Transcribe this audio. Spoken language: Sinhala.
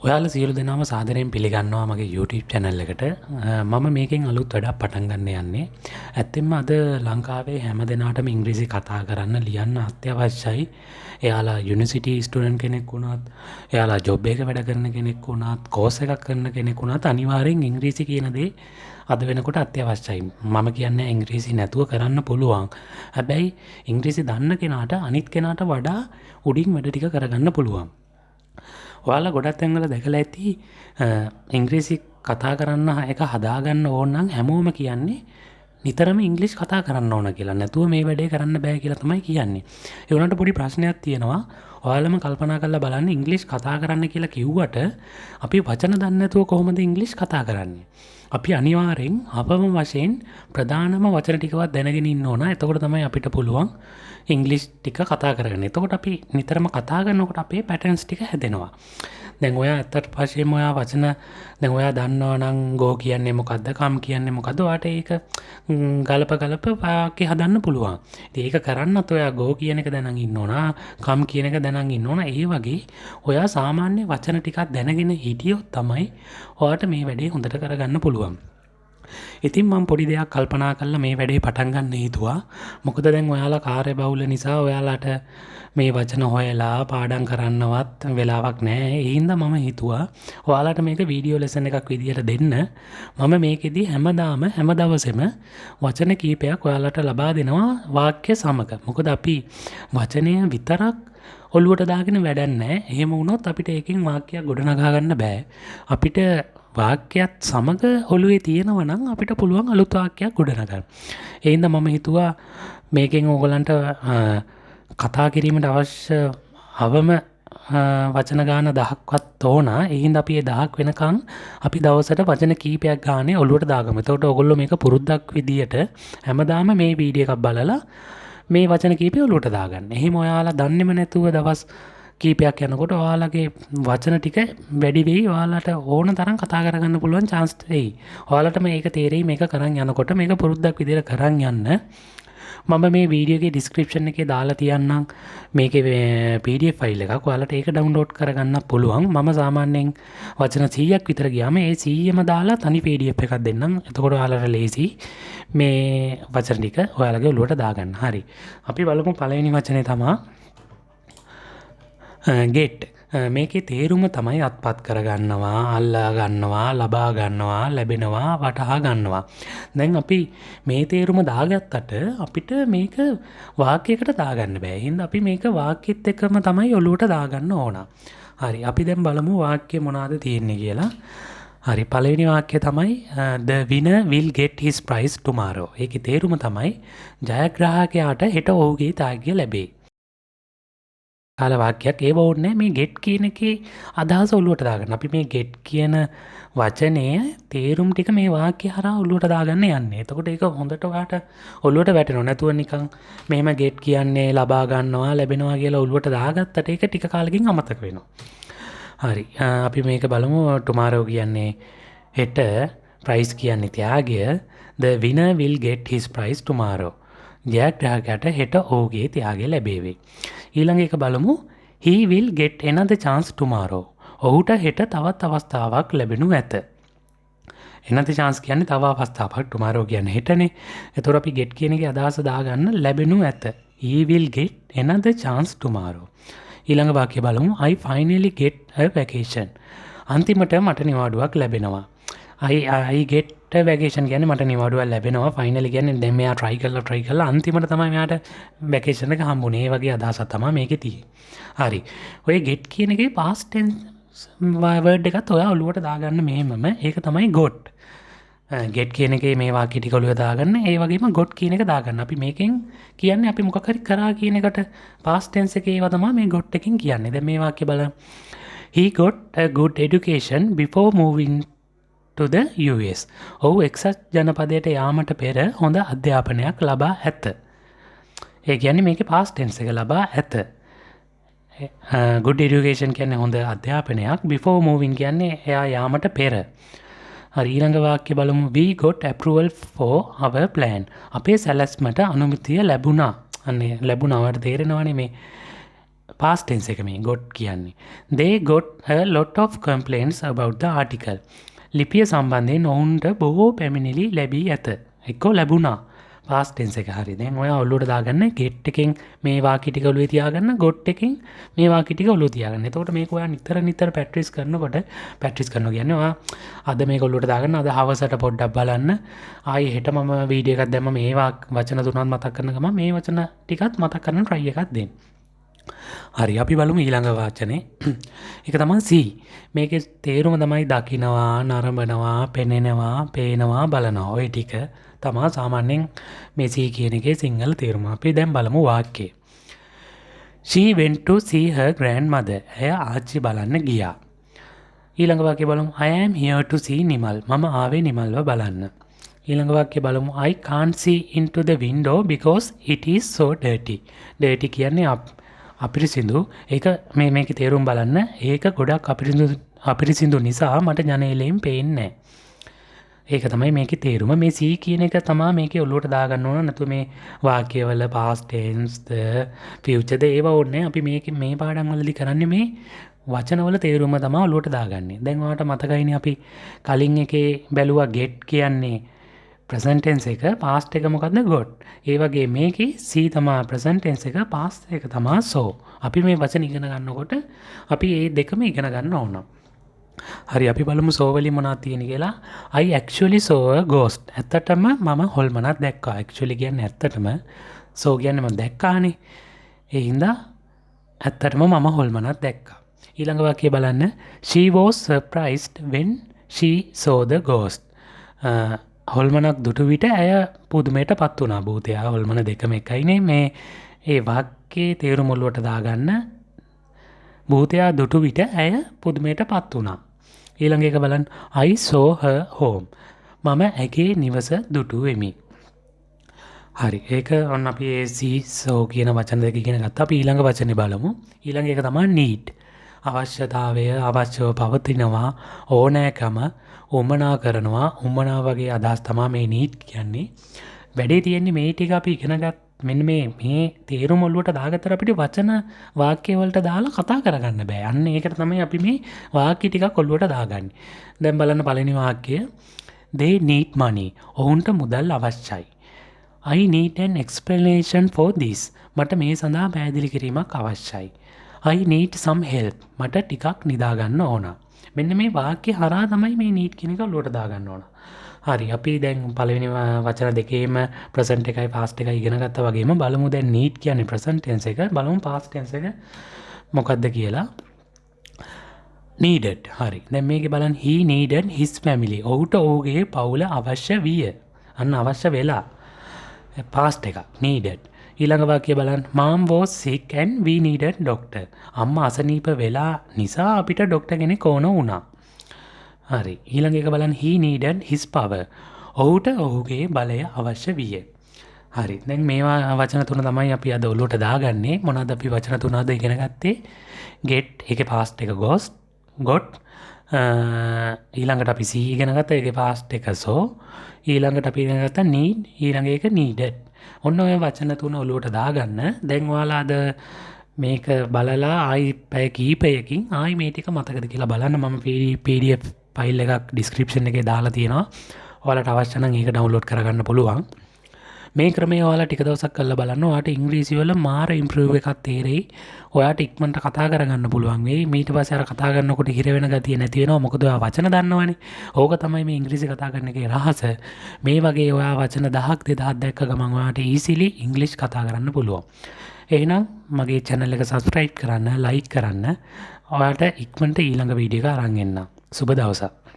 ඔයාලා සියලු දෙනාම සාදරයෙන් පිළිගන්නවා මගේ YouTube channel එකට. මම මේකෙන් අලුත් වැඩක් පටන් ගන්න යන්නේ. ඇත්තෙන්ම අද ලංකාවේ හැම දෙනාටම ඉංග්‍රීසි කතා කරන්න ලියන්න අත්‍යවශ්‍යයි. එයාලා යුනිවර්සිටි ස්ටුඩන්ට් කෙනෙක් වුණත්, එයාලා ජොබ් එක වැඩ කරන කෙනෙක් වුණත්, කෝස් එකක් කරන කෙනෙක් වුණත් අනිවාර්යෙන් ඉංග්‍රීසි කියන දේ අද වෙනකොට අත්‍යවශ්‍යයි. මම කියන්නේ ඉංග්‍රීසි නැතුව කරන්න පුළුවන්. හැබැයි ඉංග්‍රීසි දන්න කෙනාට අනිත් කෙනාට වඩා උඩින් වැඩ ටික කරගන්න පුළුවන්. ඔයාලා ගොඩක් තැන්වල දැකලා ඇති ඉංග්‍රීසි කතා කරන්න එක හදාගන්න ඕන නම් හැමෝම කියන්නේ නිතරම ඉංග්‍රීසි කතා කරන්න ඕන කියලා. නැතුව මේ වැඩේ කරන්න බෑ කියලා තමයි කියන්නේ. ඒ වුණාට පොඩි ප්‍රශ්නයක් තියෙනවා. ඔයාලම කල්පනා කරලා බලන්න ඉංග්‍රීසි කතා කරන්න කියලා කිව්වට අපි වචන දන්නේ නැතුව කොහොමද ඉංග්‍රීසි කතා කරන්නේ? අපි අනිවාර්යෙන් අපම වශයෙන් ප්‍රධානම වචන ටිකවත් දැනගෙන ඉන්න ඕන. එතකොට තමයි අපිට පුළුවන් ඉංග්‍රීසි ටික කතා කරගන්න. එතකොට අපි නිතරම කතා කරනකොට අපේ පැටර්න්ස් ටික හැදෙනවා. දැන් ඔයා ඇත්තට පස්සේ ඔයා වචන දැන් ඔයා දන්නවා නම් ගෝ කියන්නේ මොකද්ද, කම් කියන්නේ මොකද්ද, ඔයාට ඒක ගලප වාක්‍ය හදන්න පුළුවන්. ඉතින් ඒක කරන්නත් ඔයා ගෝ කියන එක දැනන් ඉන්න ඕන, කම් කියන එක දැනන් ඉන්න ඕන. ඒ වගේ ඔයා සාමාන්‍ය වචන ටිකක් දැනගෙන හිටියොත් තමයි ඔයාට මේ වැඩේ හොඳට කරගන්න පුළුවන්. ඉතින් මම පොඩි දෙයක් කල්පනා කරලා මේ වැඩේ පටන් ගන්න හිතුවා. මොකද දැන් ඔයාලා කාර්යබහුල නිසා ඔයාලට මේ වචන හොයලා පාඩම් කරන්නවත් වෙලාවක් නැහැ. ඒ හින්දා මම හිතුවා ඔයාලට මේක වීඩියෝ ලෙසන් එකක් විදියට දෙන්න. මම මේකෙදි හැම දවසෙම වචන කීපයක් ඔයාලට ලබා දෙනවා වාක්‍ය සමග. මොකද අපි වචනය විතරක් ඔළුවට දාගෙන වැඩක් නැහැ. එහෙම වුණොත් අපිට ඒකෙන් වාක්‍යයක් ගොඩනගා ගන්න බෑ. අපිට වාක්‍යයත් සමග ඔළුවේ තියෙනවා නම් අපිට පුළුවන් අලුත් වාක්‍යයක් ගොඩනගන්න. ඒ හින්දා මම හිතුවා මේකෙන් ඕගලන්ට කතා කිරීමට අවශ්‍ය අවම වචන ගාන 10ක්වත් ඕන. ඒ හින්දා අපි 10ක් වෙනකන් අපි දවසට වචන කීපයක් ගානේ ඔළුවට දාගමු. එතකොට ඔයගොල්ලෝ මේක පුරුද්දක් විදියට හැමදාම මේ වීඩියෝ එකක් බලලා මේ වචන කීපය ඔළුවට දාගන්න. එහෙම ඔයාලා දන්නේම නැතුව දවස් කීපයක් යනකොට ඔයාලගේ වචන ටික වැඩි වෙයි. ඔයාලට ඕන තරම් කතා කරගන්න පුළුවන් chance වෙයි. ඔයාලට මේක තේරෙයි මේක කරන් යනකොට මේක පුරුද්දක් විදියට කරන් යන්න. මම මේ වීඩියෝ එකේ description එකේ දාලා තියන්නම් මේකේ PDF ෆයිල් එකක්. ඔයාලට ඒක download කරගන්න පුළුවන්. මම සාමාන්‍යයෙන් වචන 100ක් විතර ගියාම ඒ 100ම දාලා තනි PDF එකක් දෙන්නම්. එතකොට ඔයාලට ලේසි මේ වචන ටික ඔයාලගේ ඔළුවට දාගන්න. හරි. අපි බලමු පළවෙනි වචනේ තමයි get. මේකේ තේරුම තමයි අත්පත් කරගන්නවා, අල්ලා ගන්නවා, ලබා ගන්නවා, ලැබෙනවා, වටහා ගන්නවා. දැන් අපි මේ තේරුම දාගත්තට අපිට මේක වාක්‍යයකට දාගන්න බෑ. එහෙනම් අපි මේක වාක්‍යෙත් එක්කම තමයි ඔළුවට දාගන්න ඕන. හරි. අපි දැන් බලමු වාක්‍ය මොනවාද තියෙන්නේ කියලා. හරි. පළවෙනි වාක්‍යය තමයි the winner will get his prize tomorrow. ඒකේ තේරුම තමයි ජයග්‍රාහකයාට හෙට ඔහුගේ තාග්ගය ලැබේ. කාල වාක්‍යයක් ඒව ඕනේ මේ get කියන එකේ අදහස ඔලුවට දාගන්න. අපි මේ get කියන වචනය තේරුම් ටික මේ වාක්‍ය හරහා ඔලුවට දාගන්න යන්නේ. එතකොට ඒක හොඳට ඔයාට ඔලුවට වැටෙනවා. නැතුව නිකන් මෙහෙම get කියන්නේ ලබා ගන්නවා, ලැබෙනවා කියලා ඔලුවට දාගත්තට ඒක ටික කාලෙකින් අමතක වෙනවා. හරි. අපි මේක බලමු. tomorrow කියන්නේ හෙට, prize කියන්නේ ත්‍යාගය. the winner will get his prize tomorrow. ජයග්‍රාහකයාට හෙට ඔහුගේ ත්‍යාගය ලැබේවි. ඊළඟ එක බලමු. he will get another chance tomorrow. ඔහුට හෙට තවත් අවස්ථාවක් ලැබෙනු ඇත. another chance කියන්නේ තව අවස්ථාවක්. tomorrow කියන්නේ හෙටනේ. එතකොට අපි get කියන එකේ අදහස දාගන්න ලැබෙනු ඇත. he will get another chance tomorrow. ඊළඟ වාක්‍ය බලමු. I finally get a vacation. අන්තිමට මට නිවාඩුවක් ලැබෙනවා. I get a vacation කියන්නේ මට නිවාඩුවක් ලැබෙනවා. finally කියන්නේ දැන් මෙයා try කරලා අන්තිමට තමයි මෙයාට vacation එක හම්බුනේ. ඒ වගේ අදහසක් තමයි මේකේ තියෙන්නේ. හරි. ඔය get කියන එකේ past tense word එකත් ඔයා ඔළුවට දාගන්න මෙහෙමම. ඒක තමයි got. get කියන එකේ මේ වාක්‍ය ටික ඔළුවට දාගන්න. ඒ වගේම got කියන එක දාගන්න. අපි මේකෙන් කියන්නේ අපි මොකක් හරි කරා කියන එකට past tense එකේ ඒවා තමයි මේ got එකෙන් කියන්නේ. දැන් මේ වාක්‍ය බලන්න. He got a good education before moving to the US. ඔහු එක්සත් ජනපදයට යාමට පෙර හොඳ අධ්‍යාපනයක් ලබා ඇත. ඒ කියන්නේ මේකේ past tense එක ලබා ඇත. good education කියන්නේ හොඳ අධ්‍යාපනයක්. before moving කියන්නේ එයා යාමට පෙර. හරි. ඊළඟ වාක්‍ය බලමු. we got approval for our plan. අපේ සැලැස්මට අනුමැතිය ලැබුණා. අනේ ලැබුණාට තේරෙනවනේ මේ past tense එක මේ got කියන්නේ. They got a lot of complaints about the article. ලිපිය සම්බන්ධයෙන් ඔවුන්ට බොහෝ පැමිණිලි ලැබී ඇත. එක්කෝ ලැබුණා. past tense එක හරි. දැන් ඔයා ඔළුවට දාගන්න get එකෙන් මේ වාක්‍ය ටික ඔළුවේ තියාගන්න got එකෙන් මේ වාක්‍ය ටික ඔළුවේ තියාගන්න. එතකොට මේක ඔයා නිතර ප්‍රැක්ටිස් කරනකොට ප්‍රැක්ටිස් කරනවා කියන්නේ ඔයා අද මේක ඔළුවට දාගන්න අද හවසට පොඩ්ඩක් බලන්න. ආයේ හෙට මම වීඩියෝ එකක් දැම්ම මේ වචන තුනක් මතක් කරන ගමන් මේ වචන ටිකත් මතක් කරන්න try එකක් දෙන්න. හරි අපි බලමු ඊළඟ වචනේ. ඒක තමයි see. මේකේ තේරුම තමයි දකිනවා, නරඹනවා, පෙනෙනවා, පේනවා, බලනවා. ওই ටික තමයි සාමාන්‍යයෙන් මේ see කියන එකේ සිංහල තේරුම. අපි දැන් බලමු වාක්‍යය. She went to see her grandmother. එය ආච්චි බලන්න ගියා. ඊළඟ වාක්‍යය බලමු. I am here to see Nimal. මම ආවේ නිමල්ව බලන්න. ඊළඟ වාක්‍යය බලමු. I can't see into the window because it is so dirty. dirty කියන්නේ අපිරිසිදු. ඒක මේකේ තේරුම් බලන්න. ඒක ගොඩක් අපිරිසිදු නිසා මට ජනේලයෙන් පේන්නේ නැහැ. ඒක තමයි මේකේ තේරුම. මේ see කියන එක තමයි මේකේ ඔළුවට දාගන්න ඕන. නැතු මේ වාක්‍යවල past tense ද future ද ඒව ඕනේ. අපි මේ පාඩම් වලදී කරන්නේ මේ වචනවල තේරුම තමයි ඔළුවට දාගන්නේ. දැන් ඔයාලට මතකයිනේ අපි කලින් එකේ බැලුවා get කියන්නේ present tense එක, past එක මොකද්ද got. ඒ වගේ මේකේ see තමයි present tense එක, past එක තමයි saw. අපි මේ වචන ඉගෙන ගන්නකොට අපි මේ දෙකම ඉගෙන ගන්න ඕන. හරි අපි බලමු saw වලින් මොනවද තියෙන්නේ කියලා. I actually saw a ghost. ඇත්තටම මම හොල්මනක් දැක්කා. actually කියන්නේ ඇත්තටම, saw කියන්නේ මම දැක්කානේ. ඒ හින්දා ඇත්තටම මම හොල්මනක් දැක්කා. ඊළඟ වාක්‍යය බලන්න. She was surprised when she saw the ghost. හොල්මනක් දුටු විට ඇය පුදුමයට පත් වුණා. භූතයා හොල්මන දෙකම එකයිනේ. මේ ඒ වාක්‍යයේ තේරුම ඔළුවට දාගන්න. භූතයා දුටු විට ඇය පුදුමයට පත් වුණා. ඊළඟ එක බලන්න. I saw her home. මම ඇගේ නිවස දුටුවෙමි. හරි ඒක ඔන්න අපි ඒ see saw කියන වචන දෙක ඉගෙන ගත්තා. අපි ඊළඟ වචනේ බලමු. ඊළඟ එක තමයි need. අවශ්‍යතාවය, අවශ්‍යව පවතිනවා, ඕනෑකම, උමනා කරනවා, උමනා වගේ අදහස් තමයි මේ need කියන්නේ. වැඩේ තියෙන්නේ මේ ටික අපි ඉගෙනගත් මෙන්න මේ තේරුම ඔළුවට දාගත්තට අපිට වචන වාක්‍ය වලට දාලා කතා කරගන්න බෑ. අන්න ඒකට තමයි අපි මේ වාක්‍ය ටිකක් ඔළුවට දාගන්නේ. දැන් බලන්න පළවෙනි වාක්‍යය. They need money. ඔවුන්ට මුදල් අවශ්‍යයි. I need an explanation for this. මට මේ සඳහා පැහැදිලි කිරීමක් අවශ්‍යයි. I need some help. මට ටිකක් නිදා ගන්න ඕන. මෙන්න මේ වාක්‍ය හරහා තමයි මේ need කියන එක ඔළුවට දාගන්න ඕන. හරි අපි දැන් පළවෙනි වචන දෙකේම present එකයි past එකයි ඉගෙන ගත්තා වගේම බලමු දැන් need කියන්නේ present tense එක බලමු past tense එක මොකක්ද කියලා. needed. හරි. දැන් මේකේ බලන්න he needed his family. ඔහුට ඔහුගේ පවුල අවශ්‍ය විය. අන්න අවශ්‍ය වෙලා. past එක needed. ඊළඟ වාක්‍යය බලන්න. Mom was sick and we needed doctor. අම්මා අසනීප වෙලා නිසා අපිට ડોක්ටර් කෙනෙක් ඕන වුණා. හරි. ඊළඟ එක බලන්න. He needed his power. ඔහුට ඔහුගේ බලය අවශ්‍ය විය. හරි. දැන් මේවා වචන තුන තමයි අපි අද ඔළුවට දාගන්නේ. මොනවද අපි වචන තුන අද ඉගෙන ගත්තේ? get ඒකේ past එක got. ඊළඟට අපි see ඉගෙන ගත්තා. ඒකේ past එක saw. ඊළඟට අපි ඉගෙන ගත්තා need. ඊළඟ එක needed. ඔන්න ඔය වචන තුන ඔළුවට දාගන්න. දැන් ඔයාලා අද මේක බලලා ආයි පැය කීපයකින් ආයි මේ ටික මතකද කියලා බලන්න. මම PDF ෆයිල් එකක් ඩිස්ක්‍රිප්ෂන් එකේ දාලා තියෙනවා. ඔයාලට අවශ්‍ය නම් ඒක ඩවුන්ලෝඩ් කරගන්න පුළුවන්. මේ ක්‍රමය ඔයාලා ටික දවසක් කරලා බලන්න. ඔයාලට ඉංග්‍රීසි වල මාර ඉම්ප්‍රූව් එකක් තේරෙයි. ඔයාලට ඉක්මනට කතා කරගන්න පුළුවන් වෙයි. ඊට පස්සේ අර කතා කරනකොට හිර වෙන ගතිය නැති වෙනවා. මොකද ඔයා වචන දන්නවනේ. ඕක තමයි මේ ඉංග්‍රීසි කතා කරන එකේ රහස. මේ වගේ ඔයා වචන 1000ක් 2000ක් දැක්ක ගමන් ඔයාලට ඊසිලි ඉංග්‍රීසි කතා කරන්න පුළුවන්. එහෙනම් මගේ channel එක subscribe කරන්න, like කරන්න. ඔයාලට ඉක්මනට ඊළඟ වීඩියෝ එක අරන් එන්න. සුබ දවසක්.